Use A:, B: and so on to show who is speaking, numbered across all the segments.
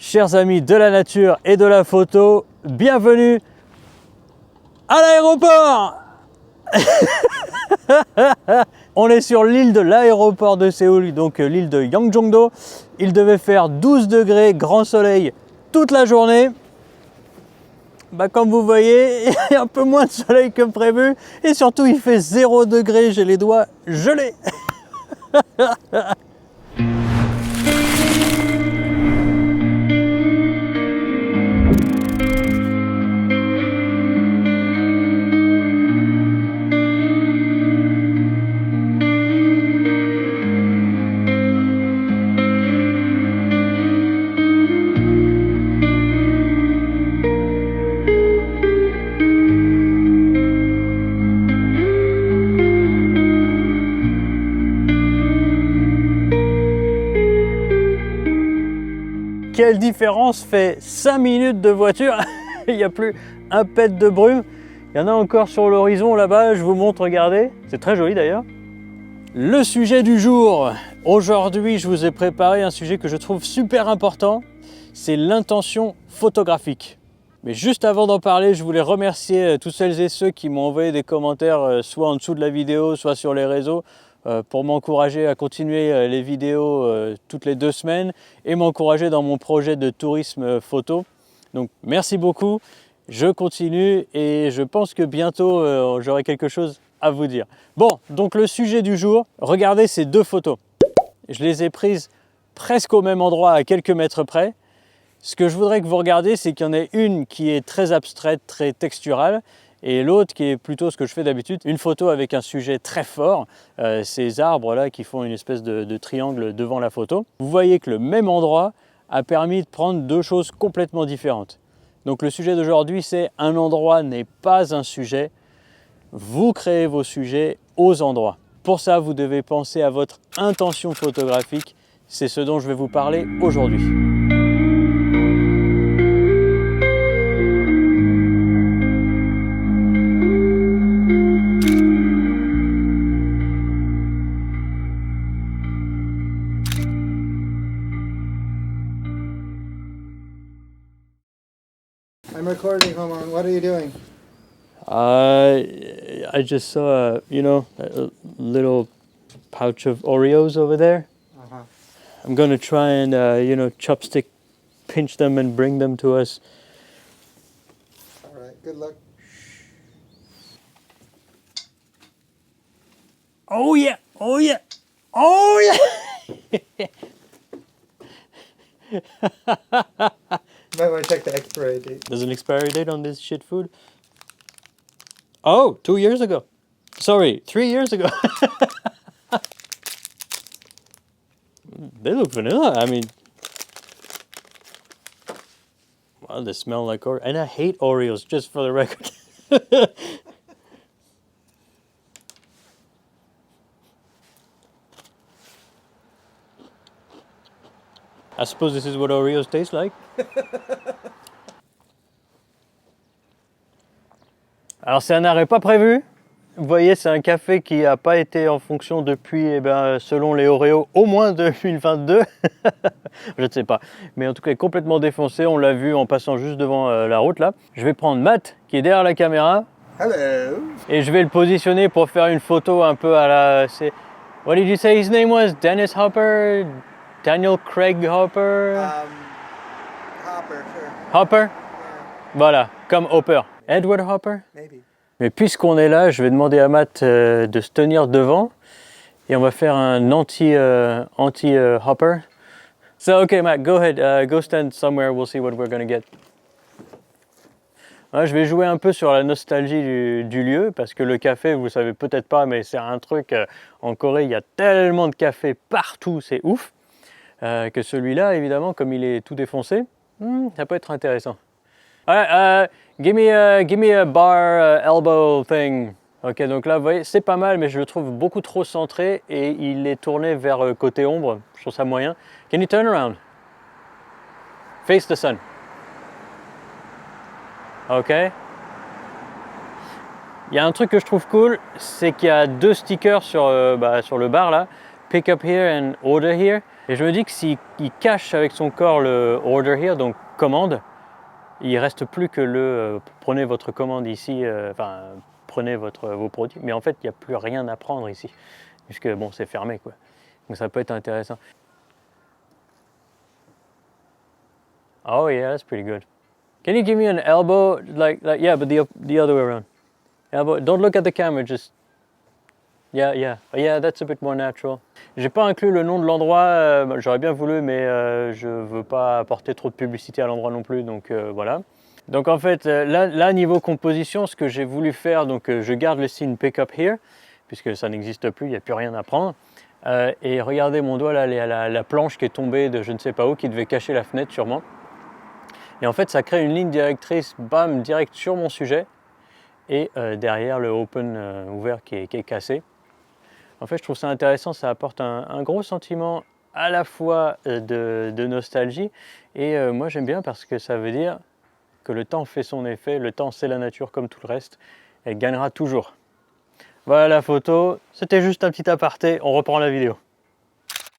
A: Chers amis de la nature et de la photo, bienvenue à l'aéroport. On est sur l'île de l'aéroport de Séoul, donc l'île de Yanggyeongdo. Il devait faire 12 degrés, grand soleil toute la journée. Comme vous voyez, il y a un peu moins de soleil que prévu et surtout il fait 0 degré, j'ai les doigts gelés. Quelle différence fait 5 minutes de voiture. Il n'y a plus un pet de brume. Il y en a encore sur l'horizon là-bas, je vous montre, regardez. C'est très joli d'ailleurs. Le sujet du jour. Aujourd'hui, je vous ai préparé un sujet que je trouve super important. C'est l'intention photographique. Mais juste avant d'en parler, je voulais remercier tous celles et ceux qui m'ont envoyé des commentaires, soit en dessous de la vidéo, soit sur les réseaux, pour m'encourager à continuer les vidéos toutes les 2 semaines et m'encourager dans mon projet de tourisme photo. Donc merci beaucoup, je continue et je pense que bientôt j'aurai quelque chose à vous dire. Bon, donc le sujet du jour, regardez ces 2 photos. Je les ai prises presque au même endroit, à quelques mètres près. Ce que je voudrais que vous regardiez, c'est qu'il y en ait une qui est très abstraite, très texturale, et l'autre qui est plutôt ce que je fais d'habitude, une photo avec un sujet très fort, ces arbres là qui font une espèce de triangle devant la photo. Vous voyez que le même endroit a permis de prendre 2 choses complètement différentes. Donc le sujet d'aujourd'hui, c'est un endroit n'est pas un sujet, vous créez vos sujets aux endroits. Pour ça, vous devez penser à votre intention photographique, c'est ce dont je vais vous parler aujourd'hui.
B: I'm recording, Homan. What are you doing?
A: I just saw, a little pouch of Oreos over there.
B: Uh-huh.
A: I'm going to try and, chopstick pinch them and bring them to us.
B: All right, good luck.
A: Oh yeah, oh yeah, oh yeah!
B: Might want to check the expiry date.
A: There's an expiry date on this shit food? Oh, 2 years ago. Sorry, 3 years ago. They look vanilla. I mean, well, they smell like Oreos. And I hate Oreos, just for the record. I suppose this is what Oreos taste like. Alors c'est un arrêt pas prévu. Vous voyez, c'est un café qui n'a pas été en fonction depuis, selon les Oreos, au moins 2022. Je ne sais pas. Mais en tout cas, complètement défoncé. On l'a vu en passant juste devant la route là. Je vais prendre Matt, qui est derrière la caméra.
B: Hello.
A: Et je vais le positionner pour faire une photo un peu à la... What did you say his name was? Dennis Hopper? Daniel Craig Hopper?
B: Hopper, sure.
A: Hopper?
B: Yeah,
A: Voilà, comme Hopper. Edward Hopper?
B: maybe.
A: Mais puisqu'on est là, je vais demander à Matt de se tenir devant et on va faire un anti-Hopper. So, okay, Matt, go ahead, go stand somewhere, we'll see what we're gonna get. Ouais, je vais jouer un peu sur la nostalgie du lieu parce que le café, vous savez peut-être pas, mais c'est un truc, en Corée, il y a tellement de cafés partout, c'est ouf, que celui-là, évidemment, comme il est tout défoncé, ça peut être intéressant. Ouais, give me a bar elbow thing. Ok, donc là, vous voyez, c'est pas mal, mais je le trouve beaucoup trop centré et il est tourné vers côté ombre. Je trouve ça moyen. Can you turn around? Face the sun. Ok. Il y a un truc que je trouve cool, c'est qu'il y a 2 stickers sur le bar là. pick up here and order here. Et je me dis que s'il cache avec son corps le order here, donc commande, il ne reste plus que le prenez votre commande ici, prenez vos produits. Mais en fait, il n'y a plus rien à prendre ici, puisque bon, c'est fermé, quoi. Donc ça peut être intéressant. Oh yeah, that's pretty good. Can you give me an elbow, like yeah, but the other way around. Elbow. Don't look at the camera, just yeah, that's a bit more natural. J'ai pas inclus le nom de l'endroit, j'aurais bien voulu, mais je veux pas apporter trop de publicité à l'endroit non plus, donc voilà. Donc en fait, là niveau composition, ce que j'ai voulu faire, donc je garde le signe pick up here, puisque ça n'existe plus, il n'y a plus rien à prendre. Et regardez mon doigt là, la planche qui est tombée de je ne sais pas où, qui devait cacher la fenêtre sûrement. Et en fait, ça crée une ligne directrice, bam, direct sur mon sujet. Et derrière le open ouvert qui est cassé. En fait, je trouve ça intéressant, ça apporte un gros sentiment à la fois de nostalgie. Et moi, j'aime bien parce que ça veut dire que le temps fait son effet. Le temps, c'est la nature comme tout le reste. Elle gagnera toujours. Voilà la photo. C'était juste un petit aparté. On reprend la vidéo.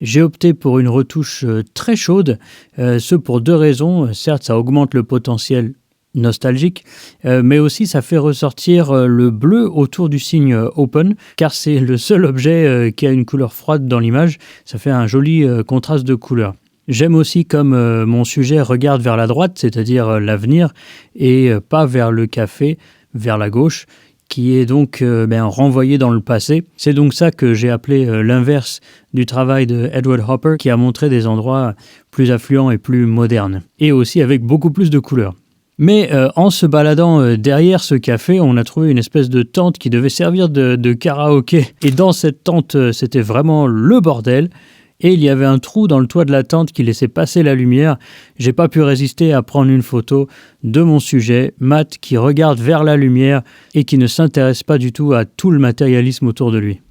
A: J'ai opté pour une retouche très chaude, ce pour deux raisons. Certes, ça augmente le potentiel nostalgique, mais aussi ça fait ressortir le bleu autour du signe Open, car c'est le seul objet qui a une couleur froide dans l'image. Ça fait un joli contraste de couleurs. J'aime aussi comme mon sujet regarde vers la droite, c'est-à-dire l'avenir, et pas vers le café, vers la gauche, qui est donc renvoyé dans le passé. C'est donc ça que j'ai appelé l'inverse du travail de Edward Hopper, qui a montré des endroits plus affluents et plus modernes, et aussi avec beaucoup plus de couleurs. Mais en se baladant derrière ce café, on a trouvé une espèce de tente qui devait servir de karaoké. Et dans cette tente, c'était vraiment le bordel. Et il y avait un trou dans le toit de la tente qui laissait passer la lumière. J'ai pas pu résister à prendre une photo de mon sujet, Matt, qui regarde vers la lumière et qui ne s'intéresse pas du tout à tout le matérialisme autour de lui.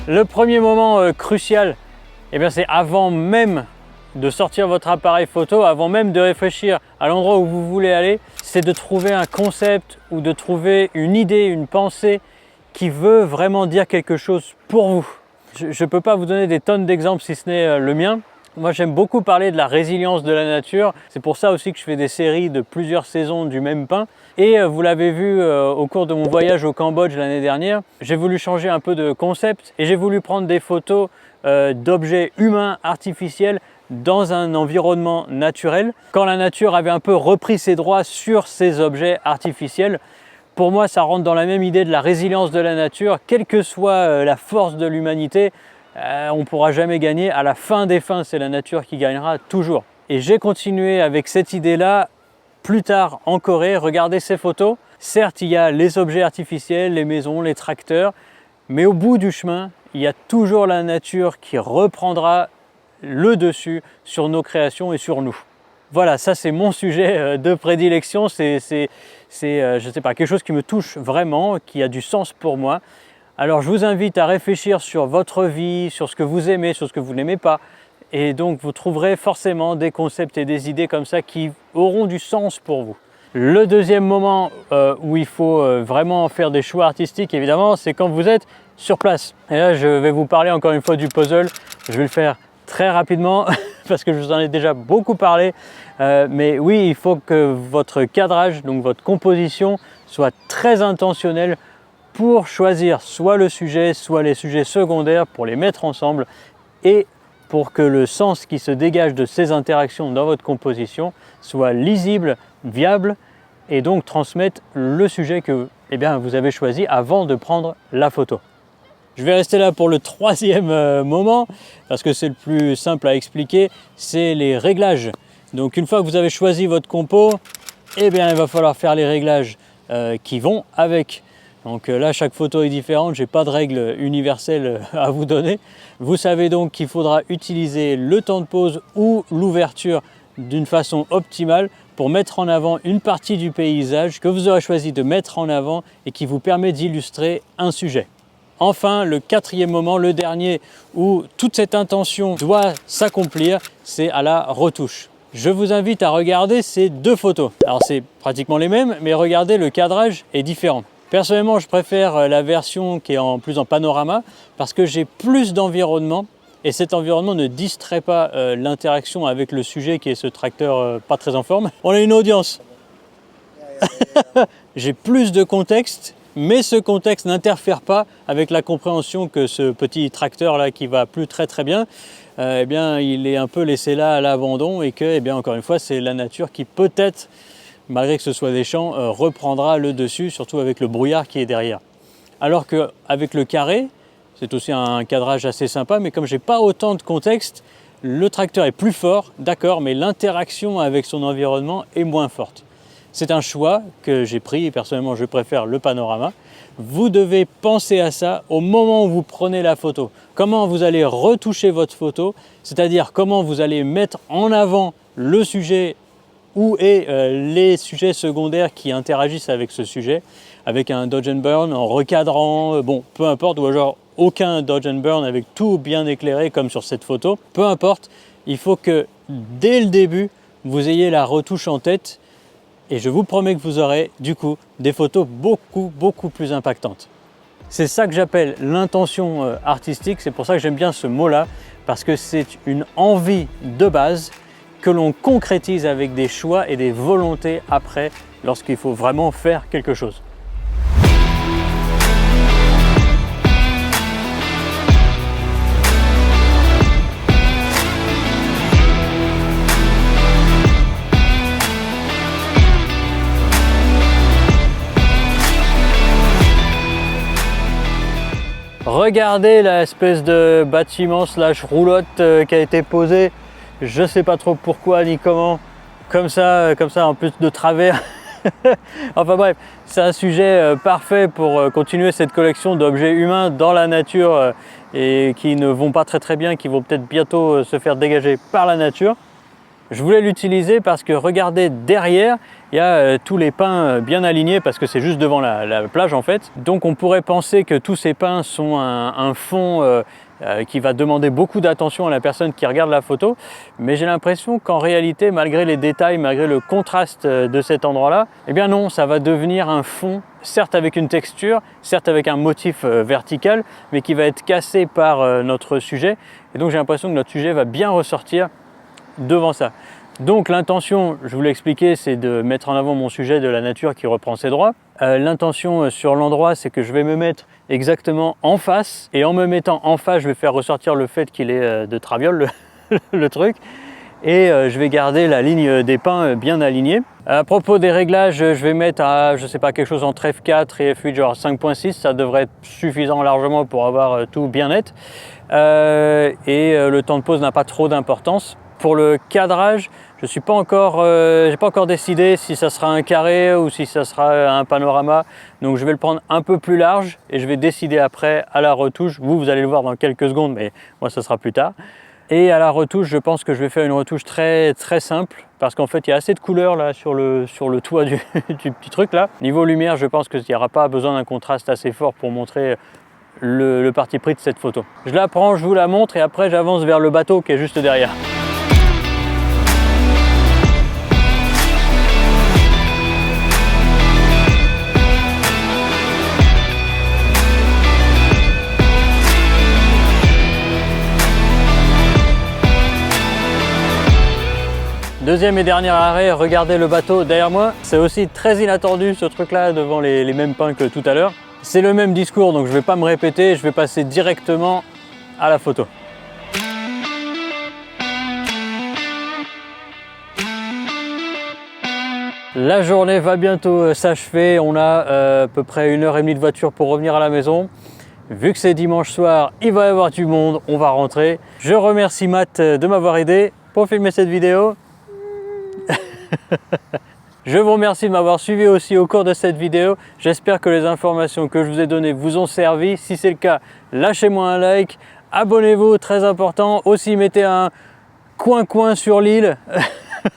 A: Le premier moment crucial, c'est avant même de sortir votre appareil photo, avant même de réfléchir à l'endroit où vous voulez aller, c'est de trouver un concept ou de trouver une idée, une pensée qui veut vraiment dire quelque chose pour vous. Je ne peux pas vous donner des tonnes d'exemples si ce n'est le mien. Moi, j'aime beaucoup parler de la résilience de la nature. C'est pour ça aussi que je fais des séries de plusieurs saisons du même pain. Et vous l'avez vu au cours de mon voyage au Cambodge l'année dernière, j'ai voulu changer un peu de concept et j'ai voulu prendre des photos d'objets humains artificiels dans un environnement naturel. Quand la nature avait un peu repris ses droits sur ces objets artificiels, pour moi, ça rentre dans la même idée de la résilience de la nature. Quelle que soit la force de l'humanité, on ne pourra jamais gagner. À la fin des fins, c'est la nature qui gagnera toujours. Et j'ai continué avec cette idée-là plus tard en Corée. Regardez ces photos. Certes, il y a les objets artificiels, les maisons, les tracteurs, mais au bout du chemin, il y a toujours la nature qui reprendra le dessus sur nos créations et sur nous. Voilà, ça c'est mon sujet de prédilection. C'est je sais pas, quelque chose qui me touche vraiment, qui a du sens pour moi. Alors je vous invite à réfléchir sur votre vie, sur ce que vous aimez, sur ce que vous n'aimez pas. Et donc vous trouverez forcément des concepts et des idées comme ça qui auront du sens pour vous. Le deuxième moment où il faut vraiment faire des choix artistiques, évidemment, c'est quand vous êtes sur place. Et là, je vais vous parler encore une fois du puzzle. Je vais le faire très rapidement parce que je vous en ai déjà beaucoup parlé. Mais oui, il faut que votre cadrage, donc votre composition, soit très intentionnelle pour choisir soit le sujet, soit les sujets secondaires pour les mettre ensemble et pour que le sens qui se dégage de ces interactions dans votre composition soit lisible, viable et donc transmette le sujet que vous avez choisi avant de prendre la photo. Je vais rester là pour le troisième moment parce que c'est le plus simple à expliquer, c'est les réglages. Donc une fois que vous avez choisi votre compo, il va falloir faire les réglages qui vont avec. Donc là, chaque photo est différente, je n'ai pas de règle universelle à vous donner. Vous savez donc qu'il faudra utiliser le temps de pause ou l'ouverture d'une façon optimale pour mettre en avant une partie du paysage que vous aurez choisi de mettre en avant et qui vous permet d'illustrer un sujet. Enfin, le quatrième moment, le dernier, où toute cette intention doit s'accomplir, c'est à la retouche. Je vous invite à regarder ces deux photos. Alors c'est pratiquement les mêmes, mais regardez, le cadrage est différent. Personnellement, je préfère la version qui est plus en panorama parce que j'ai plus d'environnement et cet environnement ne distrait pas l'interaction avec le sujet qui est ce tracteur pas très en forme. On a une audience. J'ai plus de contexte, mais ce contexte n'interfère pas avec la compréhension que ce petit tracteur là qui va plus très bien, eh bien il est un peu laissé là à l'abandon et que, eh bien encore une fois, c'est la nature qui peut-être, malgré que ce soit des champs, reprendra le dessus, surtout avec le brouillard qui est derrière. Alors qu'avec le carré, c'est aussi un cadrage assez sympa, mais comme j'ai pas autant de contexte, le tracteur est plus fort, d'accord, mais l'interaction avec son environnement est moins forte. C'est un choix que j'ai pris et personnellement je préfère le panorama. Vous devez penser à ça au moment où vous prenez la photo. Comment vous allez retoucher votre photo, c'est-à-dire comment vous allez mettre en avant le sujet ou les sujets secondaires qui interagissent avec ce sujet, avec un dodge and burn, en recadrant, bon, peu importe, ou genre aucun dodge and burn avec tout bien éclairé comme sur cette photo. Peu importe, il faut que dès le début, vous ayez la retouche en tête. Et je vous promets que vous aurez du coup des photos beaucoup plus impactantes. C'est ça que j'appelle l'intention artistique, c'est pour ça que j'aime bien ce mot-là, parce que c'est une envie de base que l'on concrétise avec des choix et des volontés après, lorsqu'il faut vraiment faire quelque chose. Regardez l'espèce de bâtiment slash roulotte qui a été posée, je sais pas trop pourquoi ni comment, comme ça en plus de travers. Enfin bref, c'est un sujet parfait pour continuer cette collection d'objets humains dans la nature et qui ne vont pas très bien, qui vont peut-être bientôt se faire dégager par la nature. Je voulais l'utiliser parce que regardez derrière, il y a tous les pins bien alignés parce que c'est juste devant la plage en fait. Donc on pourrait penser que tous ces pins sont un fond qui va demander beaucoup d'attention à la personne qui regarde la photo. Mais j'ai l'impression qu'en réalité, malgré les détails, malgré le contraste de cet endroit-là, eh bien non, ça va devenir un fond, certes avec une texture, certes avec un motif vertical, mais qui va être cassé par notre sujet. Et donc j'ai l'impression que notre sujet va bien ressortir devant ça. Donc l'intention, je vous l'ai expliqué, c'est de mettre en avant mon sujet de la nature qui reprend ses droits. L'intention sur l'endroit, c'est que je vais me mettre exactement en face, et en me mettant en face, je vais faire ressortir le fait qu'il est de traviole, le truc, et je vais garder la ligne des pins bien alignée. À propos des réglages, je vais mettre à, je sais pas, quelque chose entre F4 et F8, genre 5.6, ça devrait être suffisant largement pour avoir tout bien net. Le temps de pause n'a pas trop d'importance. Pour le cadrage, je suis pas encore, j'ai pas encore décidé si ça sera un carré ou si ça sera un panorama. Donc je vais le prendre un peu plus large et je vais décider après à la retouche. Vous allez le voir dans quelques secondes, mais moi ça sera plus tard. Et à la retouche, je pense que je vais faire une retouche très simple parce qu'en fait il y a assez de couleurs là sur le toit du petit truc là. Niveau lumière, je pense qu'il n'y aura pas besoin d'un contraste assez fort pour montrer le parti pris de cette photo. Je la prends, je vous la montre et après j'avance vers le bateau qui est juste derrière. Deuxième et dernier arrêt, regardez le bateau derrière moi. C'est aussi très inattendu ce truc-là devant les mêmes pins que tout à l'heure. C'est le même discours, donc je ne vais pas me répéter, je vais passer directement à la photo. La journée va bientôt s'achever, on a à peu près 1h30 de voiture pour revenir à la maison. Vu que c'est dimanche soir, il va y avoir du monde, on va rentrer. Je remercie Matt de m'avoir aidé pour filmer cette vidéo. Je vous remercie de m'avoir suivi aussi au cours de cette vidéo. J'espère que les informations que je vous ai données vous ont servi. Si c'est le cas, lâchez-moi un like, abonnez-vous, très important. Aussi, mettez un coin sur l'île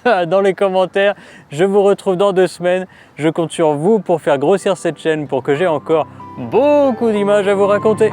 A: dans les commentaires. Je vous retrouve dans 2 semaines. Je compte sur vous pour faire grossir cette chaîne pour que j'ai encore beaucoup d'images à vous raconter.